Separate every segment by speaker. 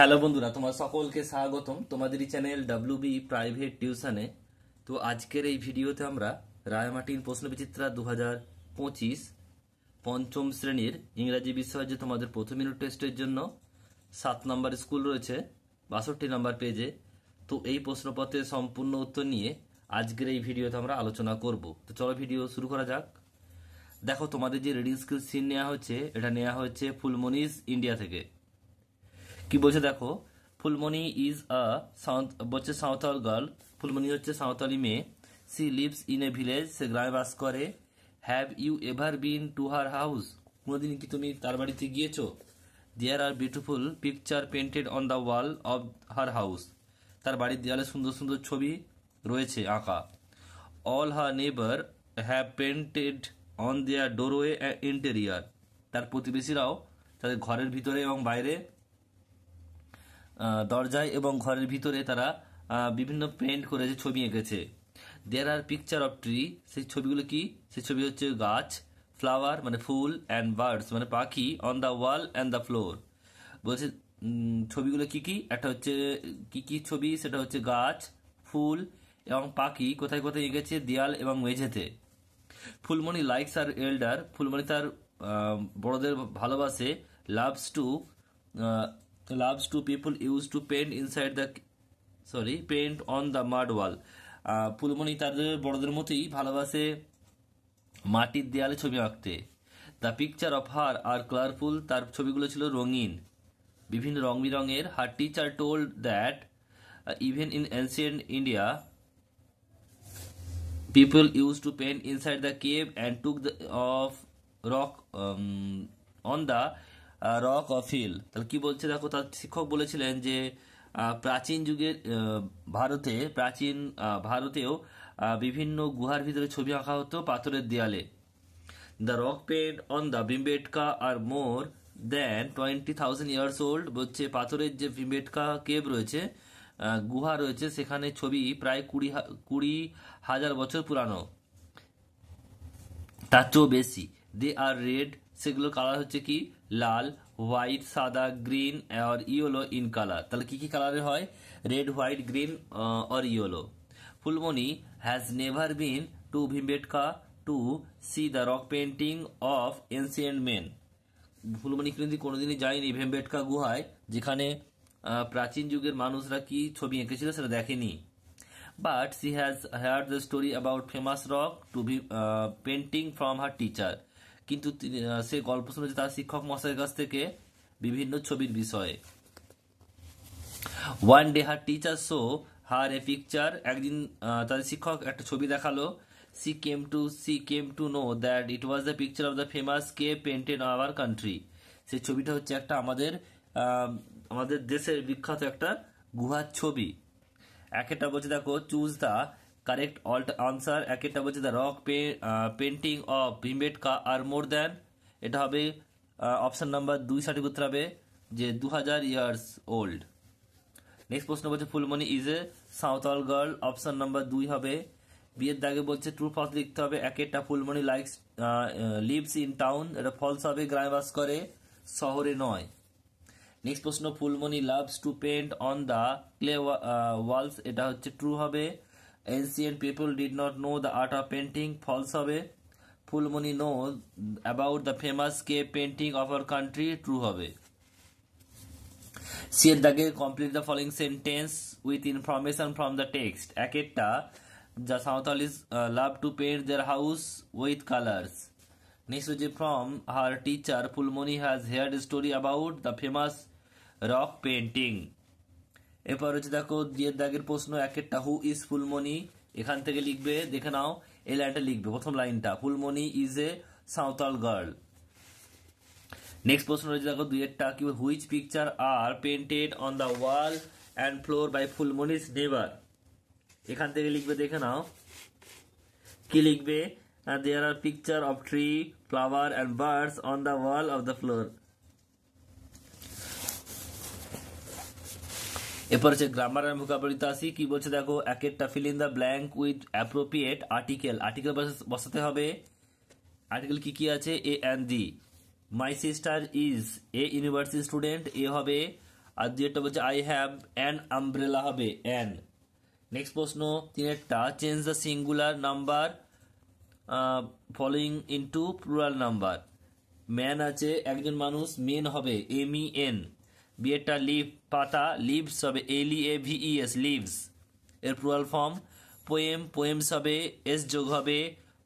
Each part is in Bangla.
Speaker 1: হ্যালো বন্ধুরা, তোমার সকলকে স্বাগতম তোমাদেরই চ্যানেল ডাব্লিউবি প্রাইভেট টিউশনে। তো আজকের এই ভিডিওতে আমরা রায়মার্টিন প্রশ্নবিচিত্রা 2025 পঞ্চম শ্রেণীর ইংরাজি বিষয় যে তোমাদের প্রথম ইউনিট টেস্টের জন্য 7 নম্বর স্কুল রয়েছে 62 নম্বর পেজে। তো এই প্রশ্নপত্রের সম্পূর্ণ উত্তর নিয়ে আজকের এই ভিডিওতে আমরা আলোচনা করব। তো চলো ভিডিও শুরু করা যাক। দেখো, তোমাদের যে রিডিং স্কিল সিন নেওয়া হচ্ছে, এটা নেওয়া হচ্ছে ফুলমনিস ইন্ডিয়া থেকে। কি বলছে দেখো, ফুলমণি ইজ বলছে সাঁওতাল গার্ল। ফুলমণি হচ্ছে সাঁওতালি মেয়ে। She lives in a village, সে গ্রামে বাস করে। Have you ever been to her house, কোনোদিন কি তুমি তার বাড়িতে গিয়েছো? There are beautiful picture painted on the wall of her house, তার বাড়ির দেয়ালে সুন্দর সুন্দর ছবি রয়েছে আঁকা। অল হার নেবার have painted on their doorway interior, তার প্রতিবেশীরাও তাদের ঘরের ভিতরে এবং বাইরে দরজায় এবং ঘরের ভিতরে তারা বিভিন্ন পেন্ট করেছে, ছবি এঁকেছে। দেয়ার আর পিকচার অফ ট্রি, সেই ছবিগুলো কি? সেই ছবি হচ্ছে গাছ, ফ্লাওয়ার মানে ফুল, অ্যান্ড বার্ডস মানে পাখি, on the wall and the floor. বলছে ছবিগুলো কি কি? একটা হচ্ছে কি কি ছবি, সেটা হচ্ছে গাছ, ফুল এবং পাখি কোথায় কোথায় এঁকেছে? দেয়াল এবং মেঝেতে। ফুলমণি লাইকস আর এল্ডার, ফুলমণি তার বড়দের ভালোবাসে। Loves to people used to paint inside the paint on the mud wall. Phulmoni তাদের বড়দের মতোই ভালোবাসে মাটির দেয়ালে ছবি আঁকতে। The picture of her are colourful, তার ছবিগুলো ছিল রঙিন, বিভিন্ন রং বেরঙের। Her teacher told that even in ancient India people used to paint inside the cave and took the of rock on the rock of hill. তাহলে কি বলছে দেখো, তার শিক্ষক বলেছিলেন যে প্রাচীন যুগের ভারতেও বিভিন্ন গুহার ভিতরে ছবি আঁকা হতো পাথরের দেয়ালে। The rock paint on the Bhimbetka are more than 20,000 years old. বলছে পাথরের যে ভীমবেটকা কেভ রয়েছে, গুহা রয়েছে, সেখানে ছবি প্রায় 20,000 বছর পুরানো, তার চেয়েও বেশি। দে আর রেড, সেগুলো কালার হচ্ছে কি? লাল, হোয়াইট, সাদা, গ্রিন আর ইয়েলো ইন কালার। তাহলে কি কি কালারের হয়? রেড, হোয়াইট, গ্রিন আর yellow. Phulmoni has never been to Bhimbetka to see the rock painting of ancient men. Phulmoni কিন্তু কোনোদিনই যায়নি ভীমবেটকা গুহায়, যেখানে প্রাচীন যুগের মানুষরা কি ছবি এঁকেছিল সেটা দেখেনি। But she has heard the story about famous rock to be painting from her teacher. কিন্তু সে গল্প শুনেছে তার শিক্ষক মশাইয়ের কাছ থেকে বিভিন্ন ছবির বিষয়ে। One day her teacher saw her a picture. একদিন তার শিক্ষক একটা ছবি দেখালো। She came to know that it was the picture of the famous cave painted in our country. সেই ছবিটা হচ্ছে একটা আমাদের দেশের বিখ্যাত একটা গুহার ছবি। একটা বলছে দেখো, চুজ দ্য কারেক্ট আনসার। একটা বলছে the rock painting of Bhimbetka are more than, এটা হবে অপশন নাম্বার 2 সঠিক উত্তর হবে যে 2000 ইয়ার্স ওল্ড। নেক্সট প্রশ্ন বলছে Phulmoni is a Santhal girl, option number 2 হবে। বিয়ের দাগে বলছে ট্রু ফলস লিখতে হবে। একটা ফুলমণি লিভস ইন টাউন, এটা ফলস হবে, গ্রামে বাস করে, শহরে নয়। নেক্সট প্রশ্ন Phulmoni loves to paint on the clay walls, এটা হচ্ছে ট্রু হবে। Ancient people did not know the art of painting, false হবে। Phulmoni know about the famous cave painting of our country, true হবে। সি এর দাগে complete the following sentence with information from the text. একটা the Santhalis love to paint their house with colours. Next হচ্ছে from her teacher Phulmoni has heard story about the famous rock painting. এরপর হচ্ছে দেখো দিয়ের দাগের প্রশ্ন একটা হু ইজ ফুলমণি, এখান থেকে লিখবে, দেখে নাও এই লাইনটা লিখবে, প্রথম লাইনটা Phulmoni is a Santhal girl. Next প্রশ্ন রয়েছে দেখো দুইয়েরটা কি, which picture are painted on the wall and floor by Phulmoni's neighbour. এখান থেকে লিখবে, দেখে নাও কি লিখবে। There are picture of tree, flower and birds on the wall of the floor. এরপর হচ্ছে গ্রামার এন্ড ভোকাবুলারিতে আসি। কি বলছে দেখো, একটা fill in the blank with appropriate article. Article বসাতে হবে। আর্টিকেল কি কি আছে? A and the. My sister is a university student, a হবে। আর দুইটা বলছে আই হ্যাভ অ্যান আমব্রেলা হবে অ্যান। নেক্সট প্রশ্ন তিনেরটা, change the singular number following into plural number. Man আছে একজন মানুষ, মেন হবে MEN। বিয়েটা লিভ পাতা, লিভস হবে LEAVES লিভস এর প্লুরাল ফর্ম। পোয়েম, পোয়েমস হবে S যোগ হবে।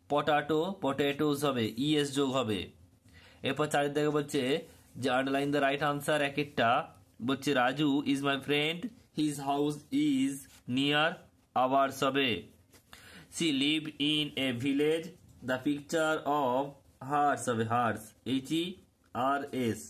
Speaker 1: পটাটো, পটেটোস হবে ES যোগ হবে। এরপর চারিদিকে বলছে যে আন্ডারলাইন দ্য রাইট আনসার। এক একটা বলছে Raju is my friend, his house is near ours হবে। She live in a village, the picture of hers হবে হার্স HERS।